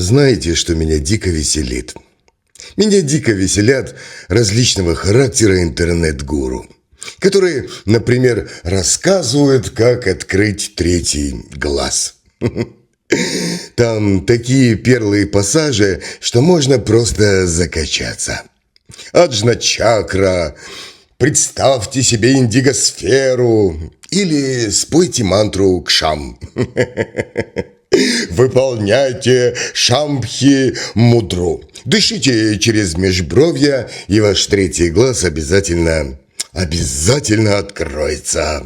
Знаете, что меня дико веселит? Меня дико веселят различного характера интернет-гуру, которые, например, рассказывают, как открыть третий глаз. Там такие перлы и пассажи, что можно просто закачаться. Аджна-чакра, представьте себе индигосферу или спойте мантру Кшам. Выполняйте шамбхи мудру. Дышите через межбровья, и ваш третий глаз обязательно откроется.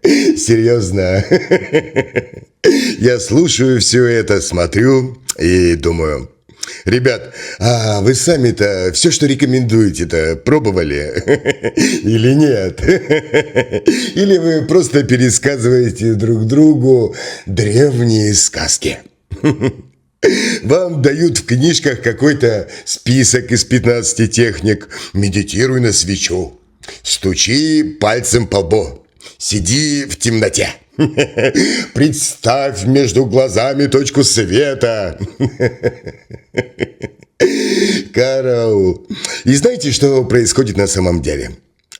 Серьезно. Я слушаю все это, смотрю и думаю: ребят, а вы сами-то все, что рекомендуете-то, пробовали? Или нет? Или вы просто пересказываете друг другу древние сказки? Вам дают в книжках какой-то список из 15 техник. Медитируй на свечу, стучи пальцем по лбу, сиди в темноте, представь между глазами точку света. Караул. И знаете, что происходит на самом деле?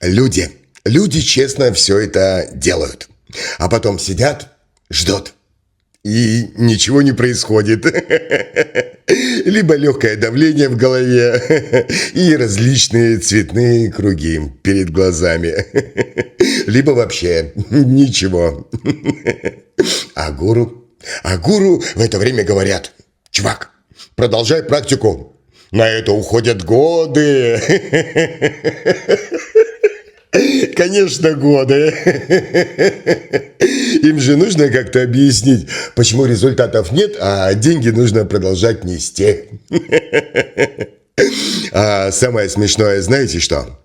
Люди честно все это делают, а потом сидят, ждут. И ничего не происходит. Либо легкое давление в голове и различные цветные круги перед глазами. Либо вообще ничего. А гуру в это время говорят: чувак, продолжай практику. На это уходят годы. Конечно, годы. Им же нужно как-то объяснить, почему результатов нет, а деньги нужно продолжать нести. А самое смешное, знаете что?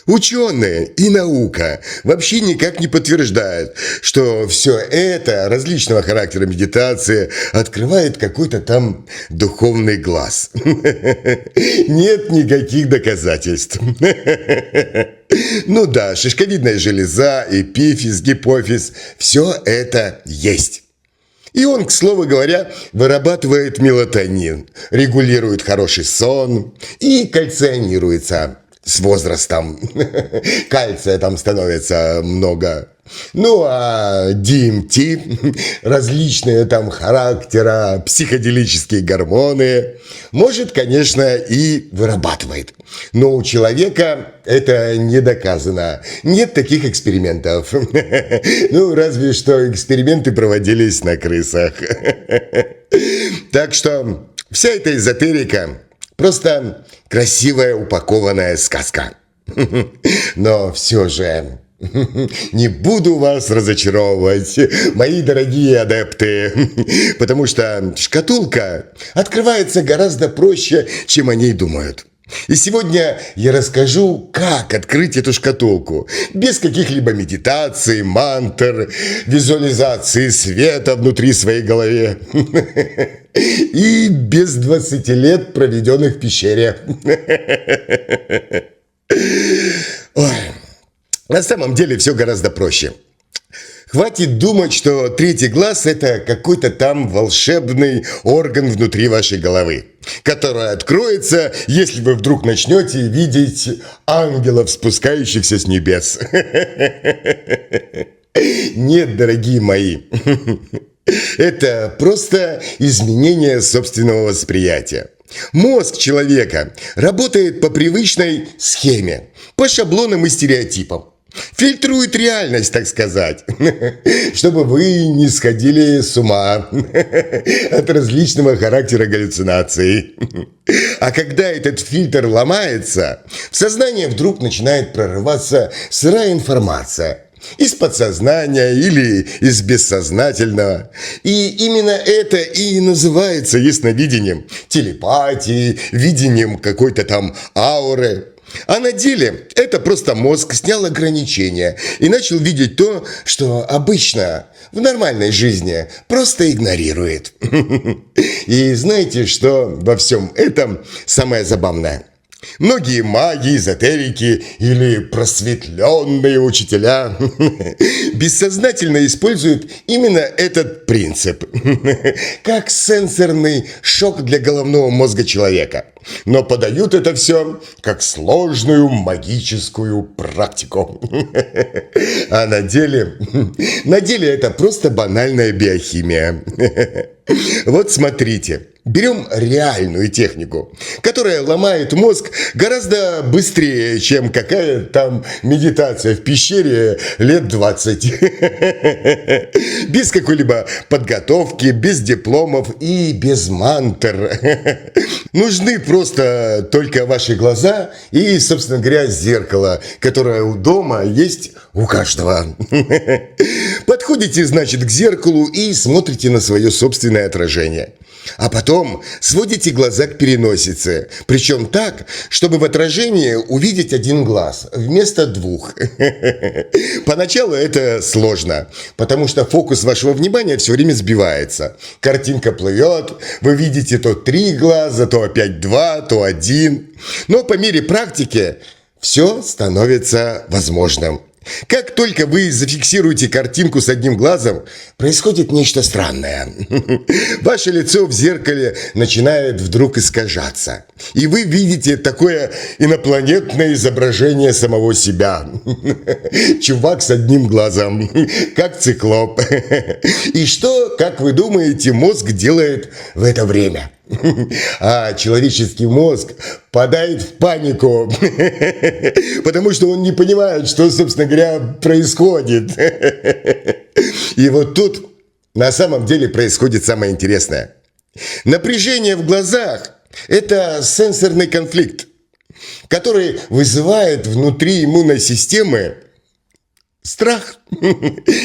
Ученые и наука вообще никак не подтверждают, что все это различного характера медитации открывает какой-то там духовный глаз. Нет никаких доказательств. Ну да, шишковидная железа, эпифиз, гипофиз – все это есть. И он, к слову говоря, вырабатывает мелатонин, регулирует хороший сон и кальционируется с возрастом. Кальция там становится много. Ну а DMT, различные там характера, психоделические гормоны, может, конечно, и вырабатывает. Но у человека это не доказано. Нет таких экспериментов. Ну, разве что эксперименты проводились на крысах. Так что вся эта эзотерика просто красивая упакованная сказка. Но все же не буду вас разочаровывать, мои дорогие адепты, потому что шкатулка открывается гораздо проще, чем о ней думают. И сегодня я расскажу, как открыть эту шкатулку без каких-либо медитаций, мантр, визуализации света внутри своей головы и без 20 лет, проведенных в пещере. Ой. На самом деле все гораздо проще. Хватит думать, что третий глаз – это какой-то там волшебный орган внутри вашей головы, который откроется, если вы вдруг начнете видеть ангелов, спускающихся с небес. Нет, дорогие мои, это просто изменение собственного восприятия. Мозг человека работает по привычной схеме, по шаблонам и стереотипам. Фильтрует реальность, так сказать, чтобы вы не сходили с ума от различного характера галлюцинаций. А когда этот фильтр ломается, в сознание вдруг начинает прорываться сырая информация из подсознания или из бессознательного. И именно это и называется ясновидением, телепатией, видением какой-то там ауры. А на деле это просто мозг снял ограничения и начал видеть то, что обычно в нормальной жизни просто игнорирует. И знаете, что во всем этом самое забавное? Многие маги, эзотерики или просветленные учителя бессознательно используют именно этот принцип, как сенсорный шок для головного мозга человека. Но подают это все как сложную магическую практику. А на деле это просто банальная биохимия. Вот смотрите. Берем реальную технику, которая ломает мозг гораздо быстрее, чем какая там медитация в пещере лет 20. Без какой-либо подготовки, без дипломов и без мантр. Нужны просто только ваши глаза и, собственно говоря, зеркало, которое у дома есть у каждого. Подходите, значит, к зеркалу и смотрите на свое собственное отражение. А потом сводите глаза к переносице, причем так, чтобы в отражении увидеть один глаз вместо двух. Поначалу это сложно, потому что фокус вашего внимания все время сбивается. Картинка плывет, вы видите то 3 глаза, то опять 2, то 1. Но по мере практики все становится возможным. Как только вы зафиксируете картинку с одним глазом, происходит нечто странное. Ваше лицо в зеркале начинает вдруг искажаться. И вы видите такое инопланетное изображение самого себя. Чувак с одним глазом, как циклоп. И что, как вы думаете, мозг делает в это время? А человеческий мозг впадает в панику, потому что он не понимает, что, собственно говоря, происходит. И вот тут на самом деле происходит самое интересное. Напряжение в глазах – это сенсорный конфликт, который вызывает внутри иммунной системы страх.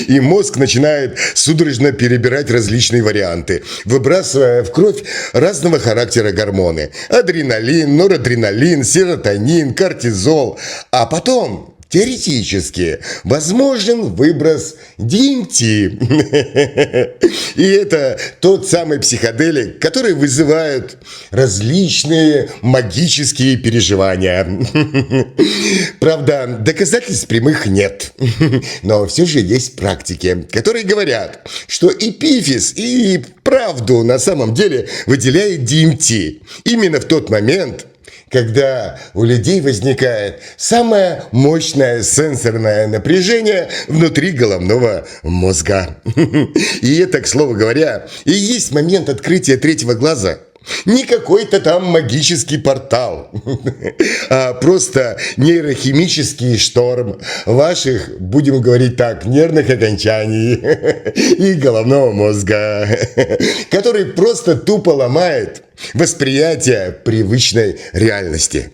И мозг начинает судорожно перебирать различные варианты, выбрасывая в кровь разного характера гормоны. Адреналин, норадреналин, серотонин, кортизол. А потом, теоретически, возможен выброс ДМТ. И это тот самый психоделик, который вызывает различные магические переживания. Правда, доказательств прямых нет. Но все же есть практики, которые говорят, что эпифиз и правду на самом деле выделяет ДМТ. Именно в тот момент, когда у людей возникает самое мощное сенсорное напряжение внутри головного мозга. И это, к слову говоря, и есть момент открытия третьего глаза. Не какой-то там магический портал, а просто нейрохимический шторм ваших, будем говорить так, нервных окончаний и головного мозга, который просто тупо ломает восприятие привычной реальности.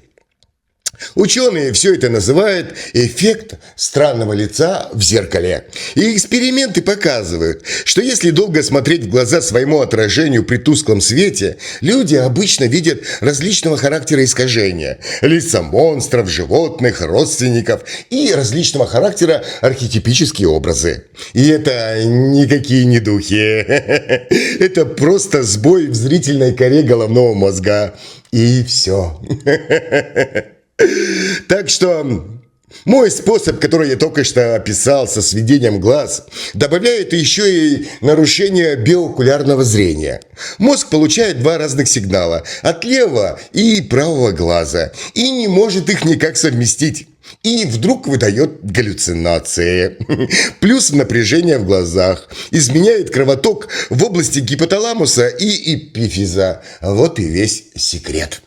Ученые все это называют эффект странного лица в зеркале. И эксперименты показывают, что если долго смотреть в глаза своему отражению при тусклом свете, люди обычно видят различного характера искажения. Лица монстров, животных, родственников и различного характера архетипические образы. И это никакие не духи. Это просто сбой в зрительной коре головного мозга. И все. Так что мой способ, который я только что описал со сведением глаз, добавляет еще и нарушение биокулярного зрения. Мозг получает 2 разных сигнала от левого и правого глаза и не может их никак совместить. И вдруг выдает галлюцинации. Плюс напряжение в глазах. Изменяет кровоток в области гипоталамуса и эпифиза. Вот и весь секрет.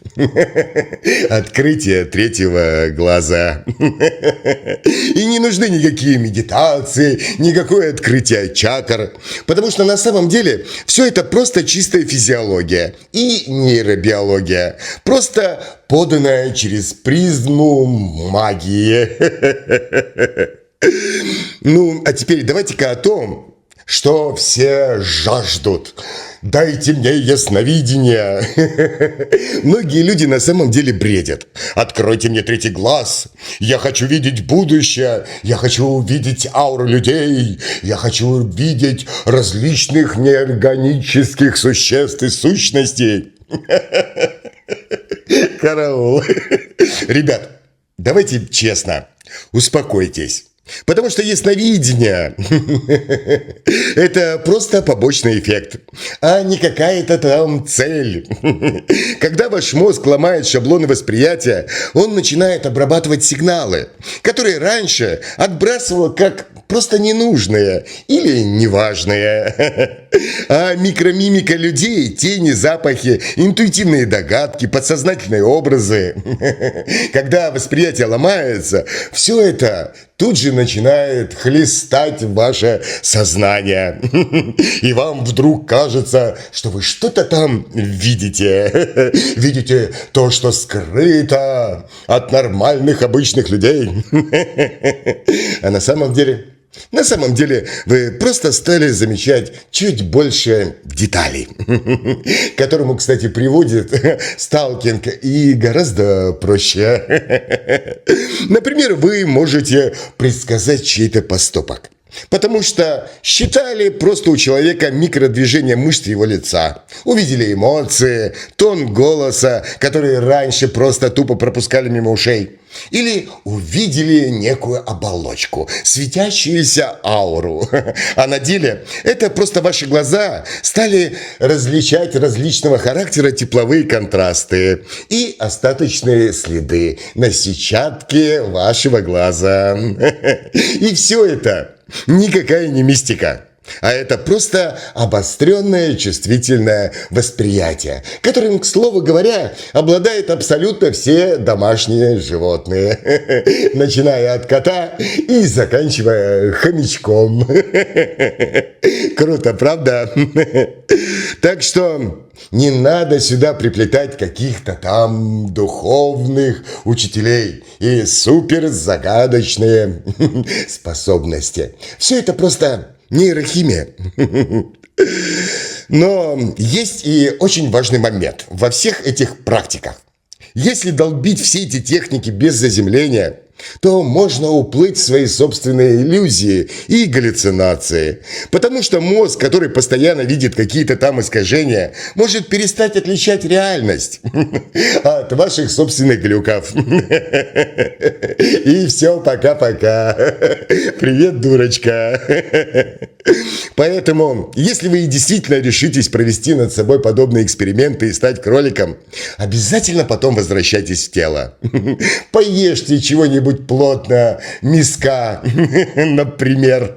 Открытие третьего глаза. И не нужны никакие медитации, никакое открытие чакр. Потому что на самом деле все это просто чистая физиология и нейробиология. Просто поданная через призму магии. Ну, а теперь давайте-ка о том, что все жаждут. Дайте мне ясновидение. Многие люди на самом деле бредят. Откройте мне третий глаз. Я хочу видеть будущее. Я хочу видеть ауру людей. Я хочу видеть различных неорганических существ и сущностей. Караул. Ребят, давайте честно, успокойтесь. Потому что ясновидение – это просто побочный эффект, а не какая-то там цель. Когда ваш мозг ломает шаблоны восприятия, он начинает обрабатывать сигналы, которые раньше отбрасывал как просто ненужные или неважные. А микромимика людей, тени, запахи, интуитивные догадки, подсознательные образы. Когда восприятие ломается, все это тут же начинает хлестать в ваше сознание. И вам вдруг кажется, что вы что-то там видите. Видите то, что скрыто от нормальных обычных людей. А на самом деле вы просто стали замечать чуть больше деталей, к которому, кстати, приводит сталкинг и гораздо проще. Например, вы можете предсказать чей-то поступок, потому что считали просто у человека микродвижение мышц его лица, увидели эмоции, тон голоса, которые раньше просто тупо пропускали мимо ушей, или увидели некую оболочку, светящуюся ауру. А на деле это просто ваши глаза стали различать различного характера тепловые контрасты и остаточные следы на сетчатке вашего глаза. И все это никакая не мистика. А это просто обостренное чувствительное восприятие, которым, к слову говоря, обладают абсолютно все домашние животные, начиная от кота и заканчивая хомячком. Круто, правда? Так что не надо сюда приплетать каких-то там духовных учителей и суперзагадочные способности. Все это просто нейрохимия. Но есть и очень важный момент во всех этих практиках. Если долбить все эти техники без заземления, то можно уплыть в свои собственные иллюзии и галлюцинации. Потому что мозг, который постоянно видит какие-то там искажения, может перестать отличать реальность от ваших собственных глюков. И все, пока-пока. Привет, дурочка. Поэтому, если вы действительно решитесь провести над собой подобные эксперименты и стать кроликом, обязательно потом возвращайтесь в тело. Поешьте чего-нибудь плотно, миска, например,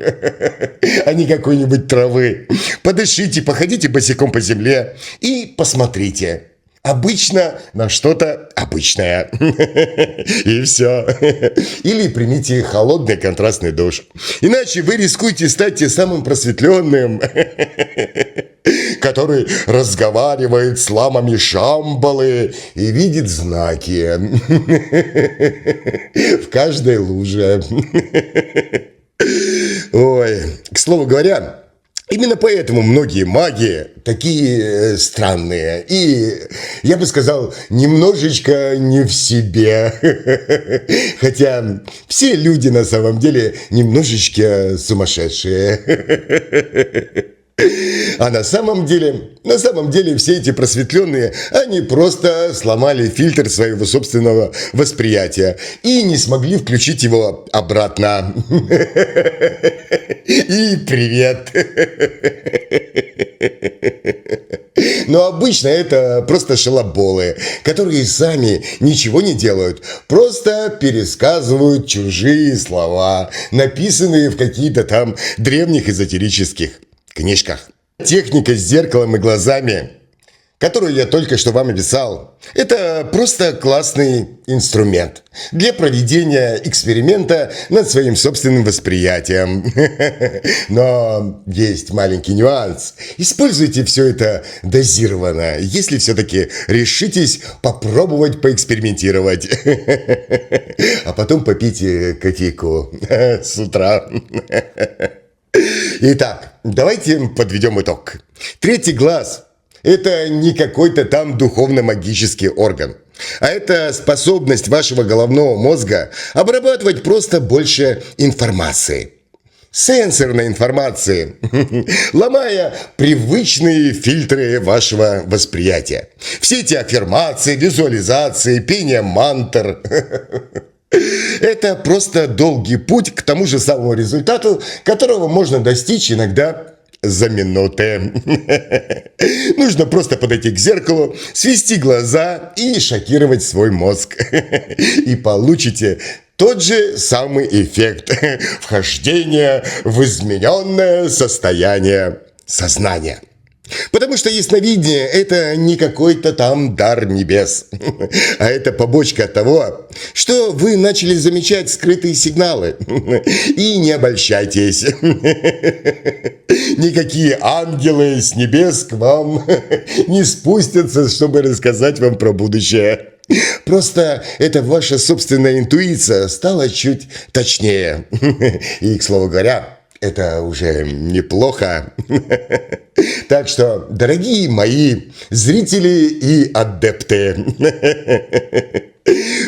а не какой-нибудь травы. Подышите, походите босиком по земле и посмотрите. Обычно на что-то обычное. И все. Или примите холодный контрастный душ. Иначе вы рискуете стать тем самым просветленным, который разговаривает с ламами Шамбалы и видит знаки в каждой луже. Ой, к слову говоря, именно поэтому многие маги такие странные и, я бы сказал, немножечко не в себе. Хотя все люди на самом деле немножечко сумасшедшие. А на самом деле все эти просветленные, они просто сломали фильтр своего собственного восприятия и не смогли включить его обратно. И привет. Но обычно это просто шалоболы, которые сами ничего не делают, просто пересказывают чужие слова, написанные в какие-то там древних эзотерических книжках. Техника с зеркалом и глазами, которую я только что вам описал, это просто классный инструмент для проведения эксперимента над своим собственным восприятием. Но есть маленький нюанс. Используйте все это дозированно, если все-таки решитесь попробовать поэкспериментировать. А потом попейте кофейку с утра. Итак, давайте подведем итог. Третий глаз – это не какой-то там духовно-магический орган, а это способность вашего головного мозга обрабатывать просто больше информации. сенсорной информации, ломая привычные фильтры вашего восприятия. Все эти аффирмации, визуализации, пение мантр – это просто долгий путь к тому же самому результату, которого можно достичь иногда за минуты. Нужно просто подойти к зеркалу, свести глаза и шокировать свой мозг. И получите тот же самый эффект вхождения в измененное состояние сознания. Потому что ясновидение – это не какой-то там дар небес, а это побочка того, что вы начали замечать скрытые сигналы. И не обольщайтесь. Никакие ангелы с небес к вам не спустятся, чтобы рассказать вам про будущее. Просто это ваша собственная интуиция стала чуть точнее. И, к слову говоря, это уже неплохо. Так что, дорогие мои зрители и адепты,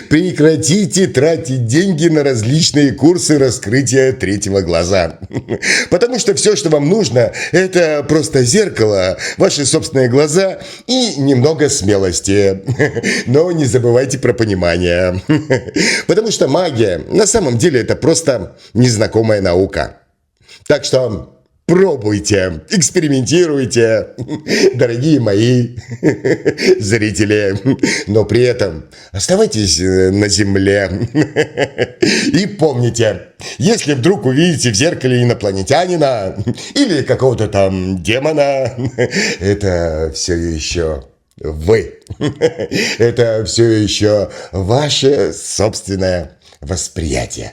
прекратите тратить деньги на различные курсы раскрытия третьего глаза. Потому что все, что вам нужно, это просто зеркало, ваши собственные глаза и немного смелости. Но не забывайте про понимание. Потому что магия на самом деле это просто незнакомая наука. Так что пробуйте, экспериментируйте, дорогие мои зрители, но при этом оставайтесь на земле. И помните, если вдруг увидите в зеркале инопланетянина или какого-то там демона, это все еще вы. Это все еще ваше собственное восприятие.